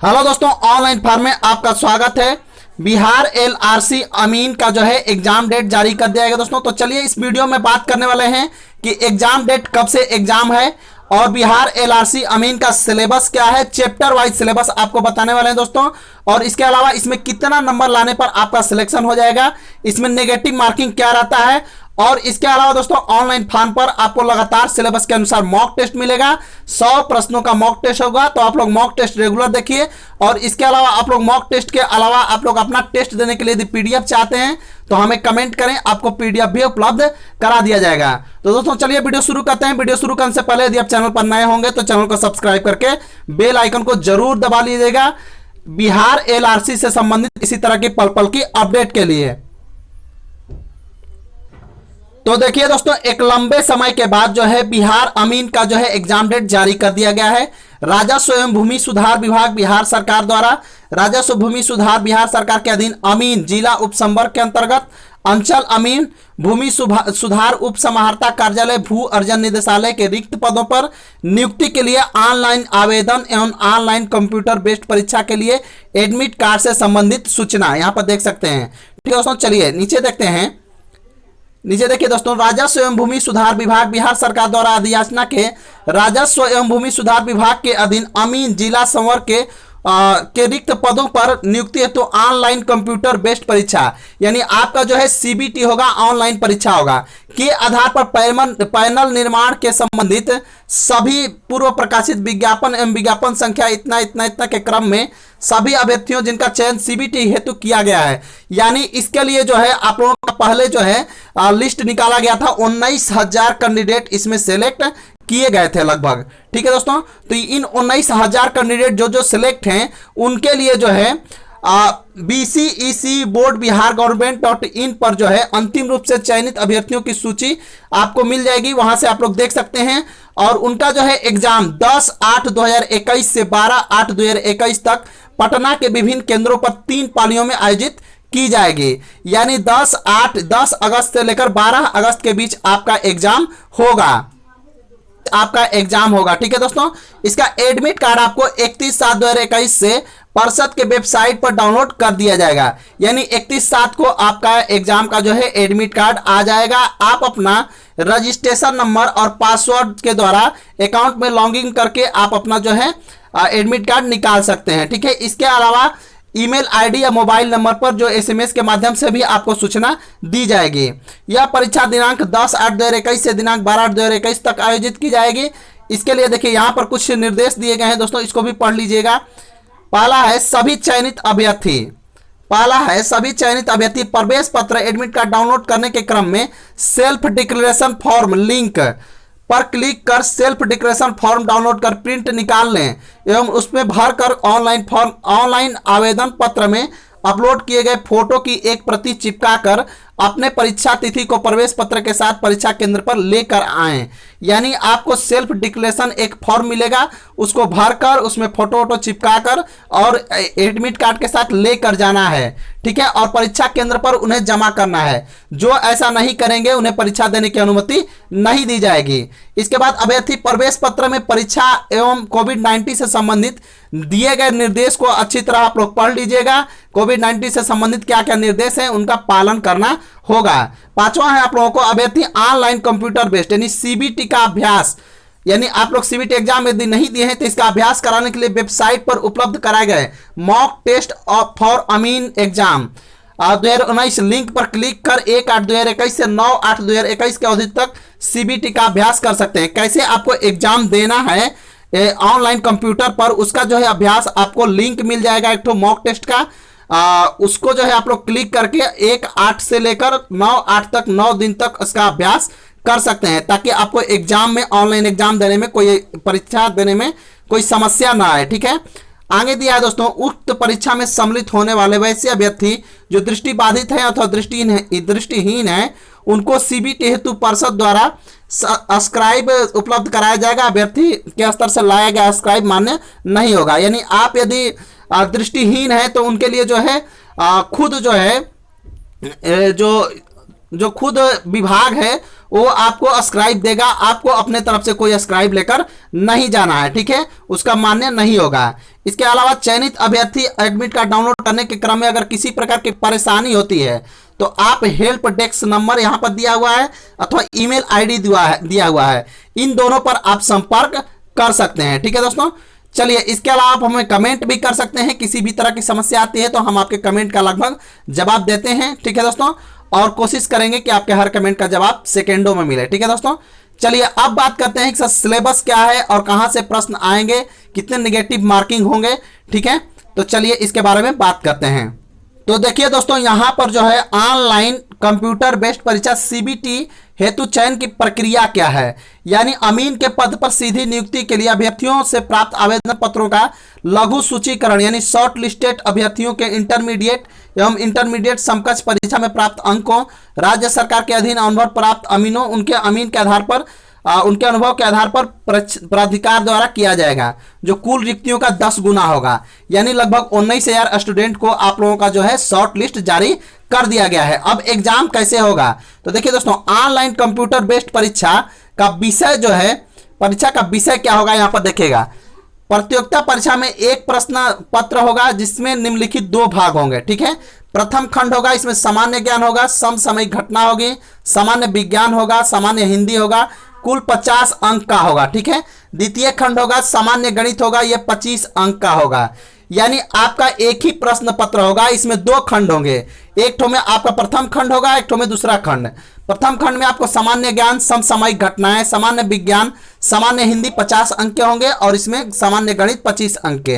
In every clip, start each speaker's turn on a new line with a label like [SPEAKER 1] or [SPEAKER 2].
[SPEAKER 1] Hello दोस्तों, online form में आपका स्वागत है। बिहार एलआरसी अमीन का जो है एग्जाम डेट जारी कर दिया गया दोस्तों। तो चलिए इस वीडियो में बात करने वाले हैं कि एग्जाम डेट कब से एग्जाम है और बिहार एलआरसी अमीन का सिलेबस क्या है। चैप्टर वाइज सिलेबस आपको बताने वाले हैं दोस्तों। और इसके अलावा इसमें कितना नंबर लाने पर आपका सिलेक्शन हो जाएगा, इसमें नेगेटिव मार्किंग क्या रहता है, और इसके अलावा दोस्तों ऑनलाइन फॉर्म पर आपको लगातार सिलेबस के अनुसार मॉक टेस्ट मिलेगा। 100 प्रश्नों का मॉक टेस्ट होगा, तो आप लोग मॉक टेस्ट रेगुलर देखिए। और इसके अलावा आप लोग मॉक टेस्ट के अलावा आप लोग अपना टेस्ट देने के लिए यदि पीडीएफ चाहते हैं तो हमें कमेंट करें, आपको पीडीएफ भी उपलब्ध करा दिया जाएगा। तो दोस्तों चलिए वीडियो शुरू करते हैं। वीडियो शुरू करने से पहले यदि आप चैनल पर नए होंगे तो चैनल को सब्सक्राइब करके बेल आइकन को जरूर दबा लीजिएगा बिहार एलआरसी से संबंधित इसी तरह की पल पल की अपडेट के लिए। तो देखिए दोस्तों, एक लंबे समय के बाद जो है बिहार अमीन का जो है एग्जाम डेट जारी कर दिया गया है। राजस्व एवं भूमि सुधार विभाग बिहार सरकार द्वारा राजस्व भूमि सुधार बिहार सरकार के अधीन अमीन जिला उपसंवर्ग के अंतर्गत अंचल अमीन भूमि सुधार उप समाहर्ता कार्यालय भू अर्जन निदेशालय के रिक्त पदों पर नियुक्ति के लिए ऑनलाइन आवेदन एवं ऑनलाइन कंप्यूटर बेस्ड परीक्षा के लिए एडमिट कार्ड से संबंधित सूचना यहाँ पर देख सकते हैं। ठीक है दोस्तों, चलिए नीचे देखते हैं। नीचे देखिए दोस्तों, राजस्व एवं भूमि सुधार विभाग बिहार सरकार द्वारा अधियाचना के राजस्व एवं भूमि सुधार विभाग के अधीन अमीन जिला संवर्ग के रिक्त पदों पर नियुक्ति हेतु ऑनलाइन कंप्यूटर बेस्ड परीक्षा यानी आपका जो है सीबीटी होगा, ऑनलाइन परीक्षा होगा के आधार पर पैनल निर्माण के संबंधित सभी पूर्व प्रकाशित विज्ञापन एवं विज्ञापन संख्या इतना इतना इतना के क्रम में सभी अभ्यर्थियों जिनका चयन सीबीटी हेतु किया गया है, यानी इसके लिए जो है आप लोगों का पहले जो है लिस्ट निकाला गया था। 19,000 कैंडिडेट इसमें सेलेक्ट किए गए थे लगभग। ठीक है दोस्तों, तो इन 19,000 कैंडिडेट जो सिलेक्ट हैं उनके लिए जो है BCEC बोर्ड बिहार गवर्नमेंट.in पर जो है अंतिम रूप से चयनित अभ्यर्थियों की सूची आपको मिल जाएगी, वहां से आप लोग देख सकते हैं। और उनका जो है एग्जाम 10/8/2021 से 12/8/2021 तक पटना के विभिन्न केंद्रों पर 3 पालियों में आयोजित की जाएगी, यानी 10 अगस्त से लेकर 12 अगस्त के बीच आपका एग्जाम होगा। ठीक है दोस्तों, इसका एडमिट कार्ड आपको 31/7/2021 से परिषद के वेबसाइट पर डाउनलोड कर दिया जाएगा, यानी 31/7 को आपका एग्जाम का जो है एडमिट कार्ड आ जाएगा। आप अपना रजिस्ट्रेशन नंबर और पासवर्ड के द्वारा अकाउंट में लॉगिन करके आप अपना जो है एडमिट कार्ड निकाल सकते हैं। ठीक है, इसके अलावा ईमेल आईडी या मोबाइल नंबर पर जो एसएमएस के माध्यम से भी आपको सूचना दी जाएगी। यह परीक्षा दिनांक 10/8/2021 से दिनांक 12/8/2021 तक आयोजित की जाएगी। इसके लिए देखिए यहाँ पर कुछ निर्देश दिए गए हैं दोस्तों, इसको भी पढ़ लीजिएगा। पहला है सभी चयनित अभ्यर्थी प्रवेश पत्र एडमिट कार्ड डाउनलोड करने के क्रम में सेल्फ डिक्लेरेशन फॉर्म लिंक पर क्लिक कर सेल्फ डिक्लेरेशन फॉर्म डाउनलोड कर प्रिंट निकाल लें एवं उसमें भरकर ऑनलाइन आवेदन पत्र में अपलोड किए गए फोटो की एक प्रति चिपका कर अपने परीक्षा तिथि को प्रवेश पत्र के साथ परीक्षा केंद्र पर लेकर आएं। यानी आपको सेल्फ डिक्लेरेशन एक फॉर्म मिलेगा, उसको भरकर उसमें फोटो चिपका कर और एडमिट कार्ड के साथ लेकर जाना है। ठीक है, और परीक्षा केंद्र पर उन्हें जमा करना है। जो ऐसा नहीं करेंगे उन्हें परीक्षा देने की अनुमति नहीं दी जाएगी। इसके बाद अभ्यर्थी प्रवेश पत्र में परीक्षा एवं कोविड-19 से संबंधित दिए गए निर्देश को अच्छी तरह आप लोग पढ़ लीजिएगा। कोविड-19 से संबंधित क्या क्या निर्देश हैं उनका पालन करना होगा। 5वां है आप लोगों को अभ्यर्थी ऑनलाइन कंप्यूटर बेस्ड यानी सीबीटी का अभ्यास, यानी आप लोग सीबीटी एग्जाम यदि नहीं दिए हैं तो इसका अभ्यास कराने के लिए वेबसाइट पर उपलब्ध कराए गए mock test for Amin exam 2019 link पर क्लिक कर 1/8/2021 से 9/8/2021 के अवधि तक सीबीटी का अभ्यास कर सकते हैं। कैसे आपको एग्जाम देना है ऑनलाइन कंप्यूटर पर, उसका जो है अभ्यास आपको लिंक मिल जाएगा एक तो मॉक टेस्ट का। उसको जो है आप लोग क्लिक करके 1/8 से लेकर 9/8 तक 9 दिन तक उसका अभ्यास कर सकते हैं, ताकि आपको एग्जाम में ऑनलाइन एग्जाम देने में परीक्षा देने में कोई समस्या ना आए। ठीक है, आगे दिया है दोस्तों, उक्त परीक्षा में सम्मिलित होने वाले वैसे अभ्यर्थी जो दृष्टिबाधित हैं अथवा दृष्टिहीन हैं उनको सीबीटी हेतु परिषद द्वारा स्क्राइब उपलब्ध कराया जाएगा। अभ्यर्थी के स्तर से लाया गया स्क्राइब मान्य नहीं होगा, यानी आप यदि दृष्टिहीन है तो उनके लिए जो है खुद जो है जो खुद विभाग है वो आपको अस्क्राइब देगा, आपको अपने तरफ से कोई अस्क्राइब लेकर नहीं जाना है, ठीक है, उसका मान्य नहीं होगा। इसके अलावा चयनित अभ्यर्थी एडमिट कार्ड डाउनलोड करने के क्रम में अगर किसी प्रकार की परेशानी होती है तो आप हेल्प डेस्क नंबर यहां पर दिया हुआ है अथवा ईमेल आईडी दिया हुआ है, इन दोनों पर आप संपर्क कर सकते हैं, ठीक है दोस्तों। चलिए, इसके अलावा आप हमें कमेंट भी कर सकते हैं, किसी भी तरह की समस्या आती है तो हम आपके कमेंट का लगभग जवाब देते हैं, ठीक है दोस्तों, और कोशिश करेंगे कि आपके हर कमेंट का जवाब सेकेंडों में मिले, ठीक है दोस्तों। चलिए, अब बात करते हैं कि सिलेबस क्या है और कहां से प्रश्न आएंगे, कितने नेगेटिव मार्किंग होंगे, ठीक है। तो चलिए इसके बारे में बात करते हैं। तो देखिए दोस्तों, यहां पर जो है ऑनलाइन कंप्यूटर बेस्ड परीक्षा सीबीटी हेतु चयन की प्रक्रिया क्या है, यानी अमीन के पद पर सीधी नियुक्ति के लिए अभ्यर्थियों से प्राप्त आवेदन पत्रों का लघु सूचीकरण, यानी शॉर्ट लिस्टेड अभ्यर्थियों के इंटरमीडिएट एवं इंटरमीडिएट समकक्ष परीक्षा में प्राप्त अंकों, राज्य सरकार के अधीन अनुभव प्राप्त अमीनों उनके अमीन के आधार पर उनके अनुभव के आधार पर प्राधिकार द्वारा किया जाएगा, जो कुल रिक्तियों का 10 गुना होगा, यानी लगभग 19,000 स्टूडेंट को आप लोगों का जो है शॉर्ट लिस्ट जारी कर दिया गया है। अब एग्जाम कैसे होगा, तो देखिए दोस्तों, ऑनलाइन कंप्यूटर बेस्ड परीक्षा का विषय जो है, परीक्षा का विषय क्या होगा यहां पर देखिएगा। प्रतियोगिता परीक्षा में एक प्रश्न पत्र होगा जिसमें निम्नलिखित 2 भाग होंगे, ठीक है। प्रथम खंड होगा, इसमें सामान्य ज्ञान होगा, समसामयिक घटना होगी, सामान्य विज्ञान होगा, सामान्य हिंदी होगा, कुल 50 अंक का होगा, ठीक है। द्वितीय खंड होगा, सामान्य गणित होगा, यह 25 अंक का होगा, यानी आपका एक ही प्रश्न पत्र होगा, इसमें 2 खंड होंगे, एक ठो में आपका प्रथम खंड होगा, एक ठो में दूसरा खंड। प्रथम खंड में आपको सामान्य ज्ञान, समसामयिक घटनाएं, सामान्य विज्ञान, सामान्य हिंदी 50 अंक के होंगे और इसमें सामान्य गणित 25 अंक के।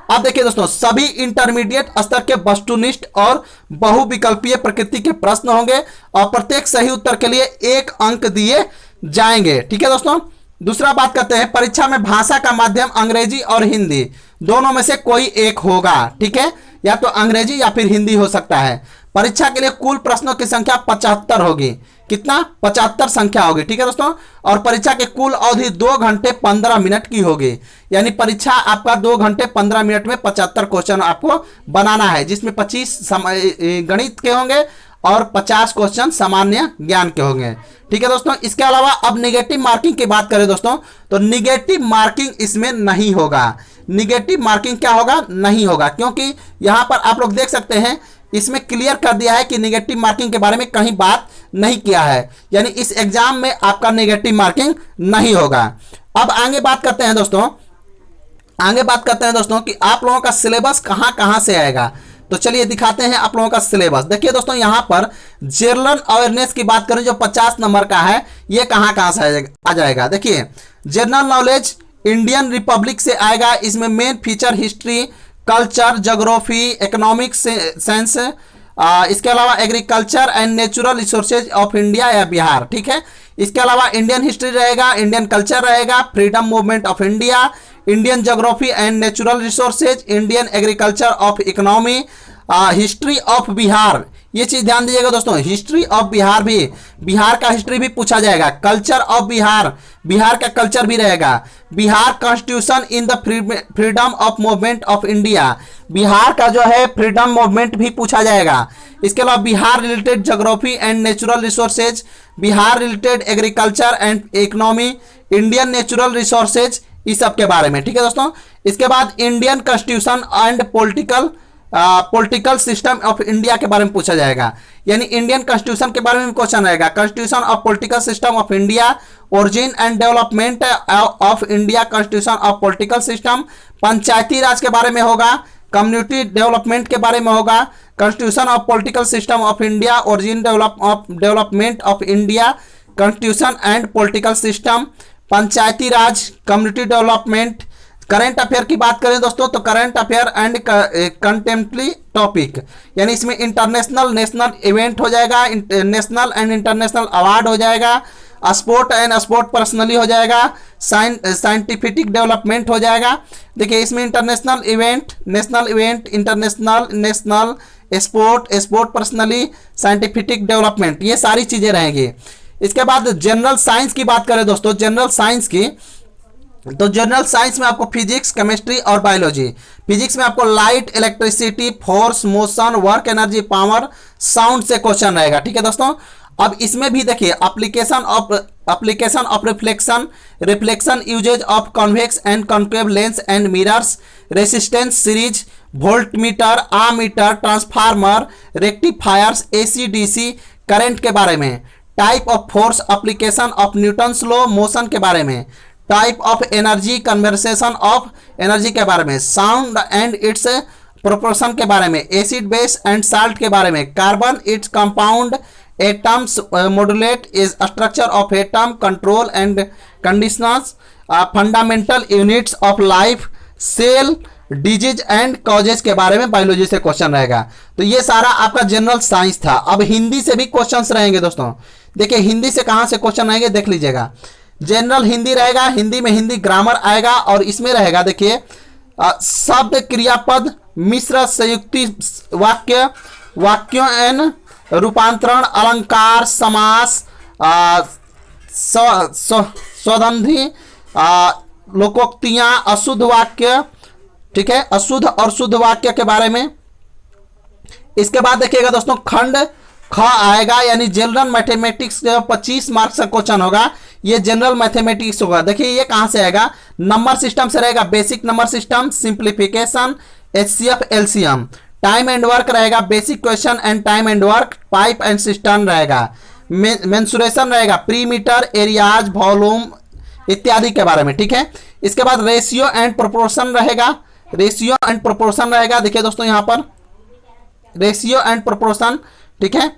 [SPEAKER 1] अब देखिए दोस्तों, सभी इंटरमीडिएट स्तर के वस्तुनिष्ठ और बहुविकल्पीय प्रकृति के प्रश्न होंगे और प्रत्येक सही उत्तर के लिए 1 अंक दिए जाएंगे, ठीक है दोस्तों। दूसरा बात करते हैं, परीक्षा में भाषा का माध्यम अंग्रेजी और हिंदी दोनों में से कोई एक होगा, ठीक है, या तो अंग्रेजी या फिर हिंदी हो सकता है। परीक्षा के लिए कुल प्रश्नों की संख्या 75 होगी, कितना 75 संख्या होगी, ठीक है दोस्तों। और परीक्षा की कुल अवधि 2 घंटे 15 मिनट की होगी, यानी परीक्षा आपका 2 घंटे 15 मिनट में 75 क्वेश्चन आपको बनाना है, जिसमें 25 गणित के होंगे और 50 क्वेश्चन सामान्य ज्ञान के होंगे, ठीक है दोस्तों। इसके अलावा अब निगेटिव मार्किंग की बात करें दोस्तों, तो निगेटिव मार्किंग इसमें नहीं होगा। निगेटिव मार्किंग क्या होगा, नहीं होगा, क्योंकि यहां पर आप लोग देख सकते हैं इसमें क्लियर कर दिया है कि निगेटिव मार्किंग के बारे में कहीं बात नहीं किया है, यानी इस एग्जाम में आपका निगेटिव मार्किंग नहीं होगा। अब आगे बात करते हैं दोस्तों, कि आप लोगों का सिलेबस कहां कहां से आएगा। तो चलिए दिखाते हैं आप लोगों का सिलेबस। देखिए दोस्तों, यहां पर जनरल अवेयरनेस की बात करें जो 50 नंबर का है, ये कहां से आ जाएगा। देखिए, जनरल नॉलेज इंडियन रिपब्लिक से आएगा, इसमें main feature history, culture, geography, economic science, इसके अलावा agriculture and natural resources of India या बिहार, ठीक है। इसके अलावा इंडियन हिस्ट्री रहेगा, इंडियन कल्चर रहेगा, freedom movement of India, Indian geography and natural resources, Indian agriculture of economy, history of Bihar, ये चीज ध्यान दीजिएगा दोस्तों, हिस्ट्री ऑफ बिहार भी, बिहार का हिस्ट्री भी पूछा जाएगा, कल्चर ऑफ बिहार, बिहार का कल्चर भी रहेगा, Bihar constitution in the freedom of movement of India, Bihar का जो है फ्रीडम मूवमेंट भी पूछा जाएगा। इसके अलावा Bihar related geography and natural resources, Bihar related agriculture and economy, Indian natural resources, इस सब के बारे में, ठीक है दोस्तों। इसके बाद Indian constitution and political system of India के बारे में पूछा जाएगा, यानी इंडियन कॉन्स्टिट्यूशन के बारे में क्वेश्चन रहेगा, constitution of political system of India, origin and development of India constitution of political system, panchayati raj के बारे में होगा, कम्युनिटी डेवलपमेंट के बारे में होगा, constitution of political system of India, origin development of India, constitution and political system, panchayati Raj, community development. Current affair की बात करें दोस्तों, तो current affair and contemporary topic, यानी इसमें इंटरनेशनल नेशनल इवेंट हो जाएगा, नेशनल एंड इंटरनेशनल अवार्ड हो जाएगा, स्पोर्ट एंड स्पोर्ट पर्सनली हो जाएगा, साइंटिफिक डेवलपमेंट हो जाएगा। देखिए, इसमें international event, national event, international, national, sport personally, scientific development, ये सारी चीजें रहेंगी। इसके बाद जनरल साइंस की बात करें दोस्तों, जनरल साइंस की, तो जनरल साइंस में आपको फिजिक्स, केमिस्ट्री और बायोलॉजी। फिजिक्स में आपको light, electricity, force, motion, work, energy, power, sound से क्वेश्चन रहेगा, ठीक है दोस्तों। अब इसमें भी देखिए application of reflection uses of convex and concave lens and mirrors, resistance series, voltmeter, ammeter, transformer, rectifiers, AC DC current के बारे में, type of force, application of Newton's law, motion के बारे में, type of energy, conversation of energy के बारे में, sound and it's proportion के बारे में, एसिड बेस एंड साल्ट के बारे में, carbon its compound, atoms modulate is structure of atom, control and conditioners, fundamental units of life, cell, disease and causes के बारे में बायोलॉजी से क्वेश्चन रहेगा। तो ये सारा आपका जनरल साइंस था। अब हिंदी से भी क्वेश्चंस रहेंगे दोस्तों। देखिए हिंदी से कहां से क्वेश्चन रहेंगे देख लीजिएगा। जनरल हिंदी रहेगा, हिंदी में हिंदी ग्रामर आएगा और इसमें रहेगा देखिए शब्द, क्रियापद, मिश्र, संयुक्ति वाक्य, वाक्यों एन रूपांतरण, अलंकार, समास, स्वसंधि, लोकोक्तियां, अशुद्ध वाक्य, ठीक है, अशुद्ध और शुद्ध वाक्य के बारे में। इसके बाद देखिएगा दोस्तों खंड ख आएगा, यानी जनरल मैथमेटिक्स 25 मार्क्स का क्वेश्चन होगा। ये जनरल मैथमेटिक्स होगा। देखिए ये कहां से आएगा, नंबर सिस्टम से रहेगा, basic number system, simplification, HCF, LCM, time and work रहेगा, basic question and time and work, pipe and system रहेगा, मेंसुरेशन रहेगा, प्रीमीटर, एरियाज, वॉल्यूम इत्यादि के बारे में, ठीक है। इसके बाद रेशियो एंड प्रोपोर्शन रहेगा, रेशियो एंड प्रोपोर्शन रहेगा। देखिए दोस्तों यहां पर रेशियो एंड प्रोपोर्शन, ठीक है,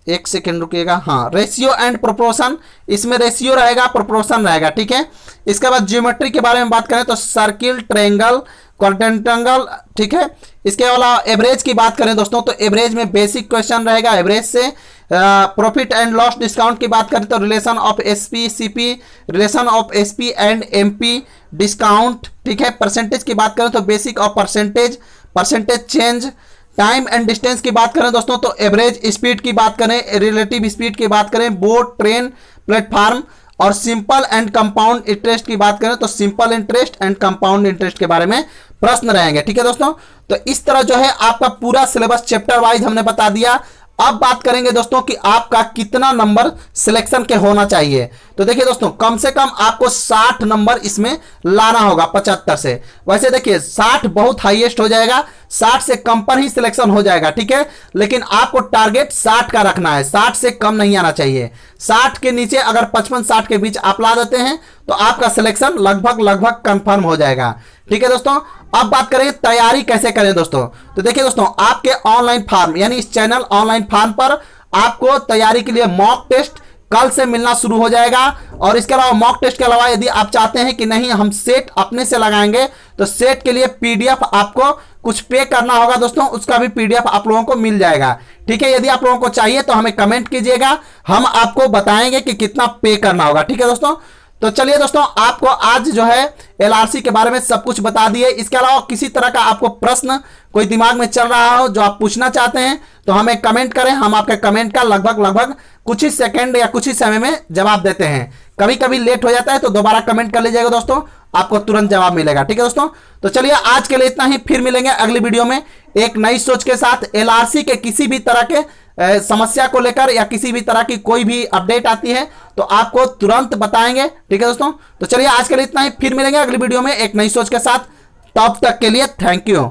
[SPEAKER 1] एक सेकेंड रुकिएगा, हाँ, रेशियो एंड प्रोपोर्शन, इसमें रेशियो रहेगा, प्रोपोर्शन रहेगा, ठीक है। इसके बाद ज्योमेट्री के बारे में बात करें तो सर्किल, ट्रायंगल, क्वाड्रेंगल, ठीक है। इसके अलावा एवरेज की बात करें दोस्तों तो एवरेज में बेसिक क्वेश्चन रहेगा एवरेज से। प्रॉफिट एंड लॉस डिस्काउंट की बात करें तो relation of SP CP, relation of SP and MP, discount, ठीक है। परसेंटेज की बात करें तो basic of percentage, percentage change. Time and distance की बात करें दोस्तों तो एवरेज स्पीड की बात करें, रिलेटिव स्पीड की बात करें, बोट, ट्रेन, प्लेटफार्म। और सिंपल एंड कंपाउंड इंटरेस्ट की बात करें तो simple interest and compound interest के बारे में प्रश्न रहेंगे, ठीक है दोस्तों। तो इस तरह जो है आपका पूरा सिलेबस चैप्टर वाइज हमने बता दिया। अब बात करेंगे दोस्तों कि आपका कितना नंबर सिलेक्शन के होना चाहिए। तो देखिए दोस्तों कम से कम आपको 60 नंबर इसमें लाना होगा 75 से। वैसे देखिए 60 बहुत हाईएस्ट हो जाएगा, 60 से कम पर ही सिलेक्शन हो जाएगा, ठीक है। लेकिन आपको टारगेट 60 का रखना है, 60 से कम नहीं आना चाहिए। 60 के नीचे अगर 55-60 के बीच आप ला देते हैं तो आपका सिलेक्शन लगभग कंफर्म हो जाएगा, ठीक है दोस्तों। अब बात करें तैयारी कैसे करें दोस्तों। तो देखिए दोस्तों आपके ऑनलाइन फॉर्म यानी इस चैनल ऑनलाइन फॉर्म पर आपको तैयारी के लिए मॉक टेस्ट कल से मिलना शुरू हो जाएगा। और इसके अलावा मॉक टेस्ट के अलावा यदि आप चाहते हैं कि नहीं हम सेट अपने से लगाएंगे तो सेट के लिए पीडीएफ आपको कुछ पे करना होगा दोस्तों, उसका भी पीडीएफ आप लोगों को मिल जाएगा, ठीक है। यदि आप लोगों को चाहिए तो हमें कमेंट कीजिएगा, हम आपको बताएंगे कि कितना पे करना होगा, ठीक है दोस्तों। तो चलिए दोस्तों आपको आज जो है एलआरसी के बारे में सब कुछ बता दिए। इसके अलावा किसी तरह का आपको प्रश्न कोई दिमाग में चल रहा हो जो आप पूछना चाहते हैं तो हमें कमेंट करें, हम आपके कमेंट का लगभग कुछ ही सेकंड या कुछ ही समय में जवाब देते हैं। कभी कभी लेट हो जाता है तो दोबारा कमेंट कर लीजिएगा दोस्तों, आपको तुरंत जवाब मिलेगा, ठीक है दोस्तों। तो चलिए आज के लिए इतना ही, फिर मिलेंगे अगली वीडियो में एक नई सोच के साथ। एलआरसी के किसी भी तरह के समस्या को लेकर या किसी भी तरह की कोई भी अपडेट आती है तो आपको तुरंत बताएंगे, ठीक है दोस्तों। तो चलिए आज के लिए इतना ही, फिर मिलेंगे अगली वीडियो में एक नई सोच के साथ। तब तक के लिए थैंक यू।